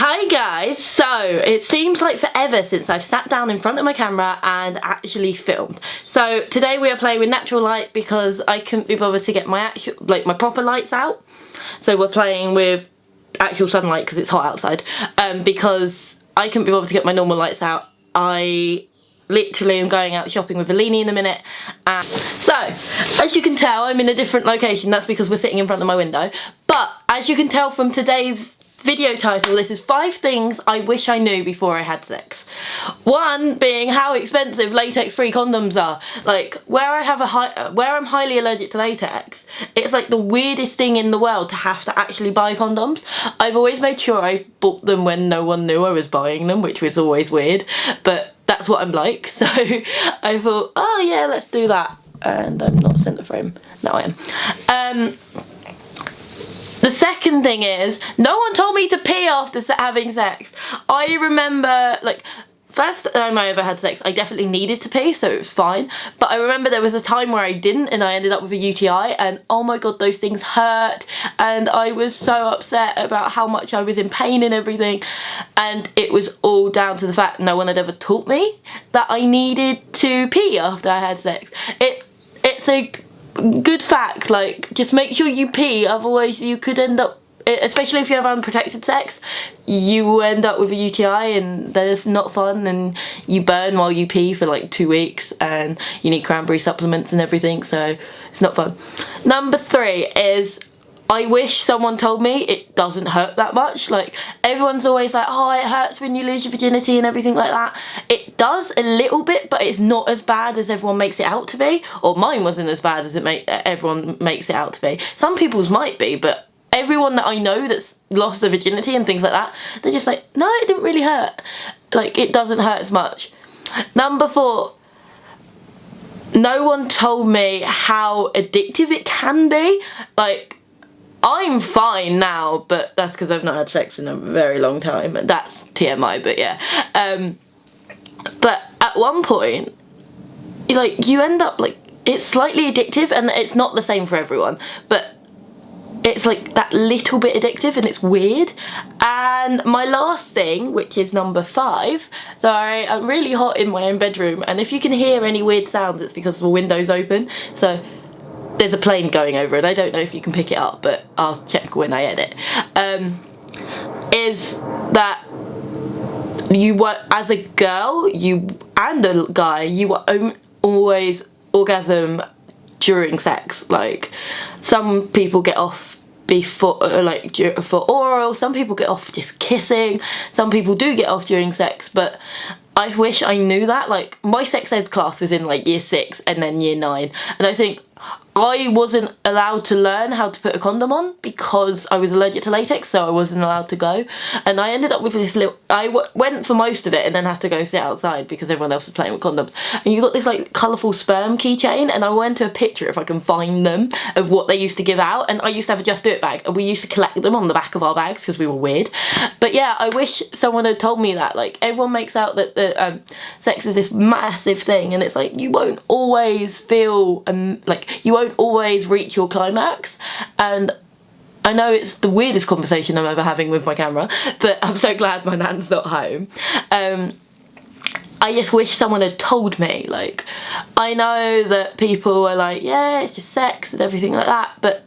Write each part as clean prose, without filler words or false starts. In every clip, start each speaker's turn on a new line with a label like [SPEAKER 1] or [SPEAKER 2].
[SPEAKER 1] Hi guys, so it seems like forever since I've sat down in front of my camera and actually filmed. So today we are playing with natural light because I couldn't be bothered to get my my proper lights out. So we're playing with actual sunlight because it's hot outside. Because I couldn't be bothered to get my normal lights out. I literally am going out shopping with Alini in a minute. So as you can tell, I'm in a different location. That's because we're sitting in front of my window. But as you can tell from today's video title, this is 5 things I wish I knew before I had sex. One being how expensive latex-free condoms are. Like where I'm highly allergic to latex, it's like the weirdest thing in the world to have to actually buy condoms. I've always made sure I bought them when no one knew I was buying them, which was always weird, but that's what I'm like. So I thought, oh yeah, let's do that. And I'm not centre frame. No, I am. The second thing is, no one told me to pee after having sex. I remember, like, first time I ever had sex, I definitely needed to pee, so it was fine. But I remember there was a time where I didn't, and I ended up with a UTI, and oh my god, those things hurt. And I was so upset about how much I was in pain and everything. And it was all down to the fact no one had ever taught me that I needed to pee after I had sex. It's a good fact, like, just make sure you pee, otherwise you could end up, especially if you have unprotected sex, you will end up with a UTI and that's not fun, and you burn while you pee for like 2 weeks and you need cranberry supplements and everything, so it's not fun. Number 3 is, I wish someone told me it doesn't hurt that much. Like, everyone's always like, oh, it hurts when you lose your virginity and everything like that. It does a little bit, but it's not as bad as everyone makes it out to be. Or mine wasn't as bad as everyone makes it out to be. Some people's might be, but everyone that I know that's lost their virginity and things like that, they're just like, no, it didn't really hurt. Like, it doesn't hurt as much. Number 4. No one told me how addictive it can be. Like, I'm fine now, but that's because I've not had sex in a very long time, and that's TMI, but yeah. But at one point, like, you end up, like, it's slightly addictive, and it's not the same for everyone, but it's like that little bit addictive, and it's weird. And my last thing, which is number 5, sorry, I'm really hot in my own bedroom, and if you can hear any weird sounds, it's because the window's open, so there's a plane going over it. I don't know if you can pick it up, but I'll check when I edit. Is that you were, as a girl, and a guy, you were always orgasm during sex. Like, some people get off before, like, for oral, some people get off just kissing, some people do get off during sex, but I wish I knew that. Like, my sex ed class was in like year 6 and then year 9, and I think I wasn't allowed to learn how to put a condom on because I was allergic to latex, so I wasn't allowed to go. And I ended up with this little, went for most of it and then had to go sit outside because everyone else was playing with condoms. And you got this like colourful sperm keychain, and I went to a picture, if I can find them, of what they used to give out. And I used to have a Just Do It bag, and we used to collect them on the back of our bags because we were weird. But yeah, I wish someone had told me that. Like, everyone makes out that sex is this massive thing, and it's like, you won't always feel, like, you won't always reach your climax. And I know it's the weirdest conversation I'm ever having with my camera, but I'm so glad my nan's not home. I just wish someone had told me. Like, I know that people are like, yeah, it's just sex and everything like that, but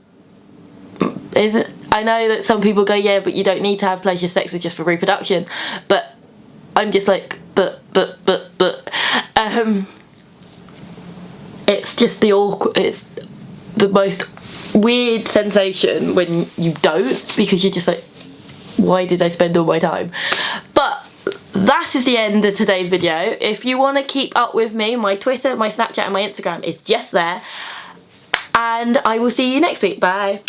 [SPEAKER 1] I know that some people go, yeah, but you don't need to have pleasure, sex is just for reproduction. But I'm just like, but it's just the awkward, it's the most weird sensation when you don't, because you're just like, why did I spend all my time? But that is the end of today's video. If you want to keep up with me, my Twitter, my Snapchat and my Instagram is just there, and I will see you next week. Bye.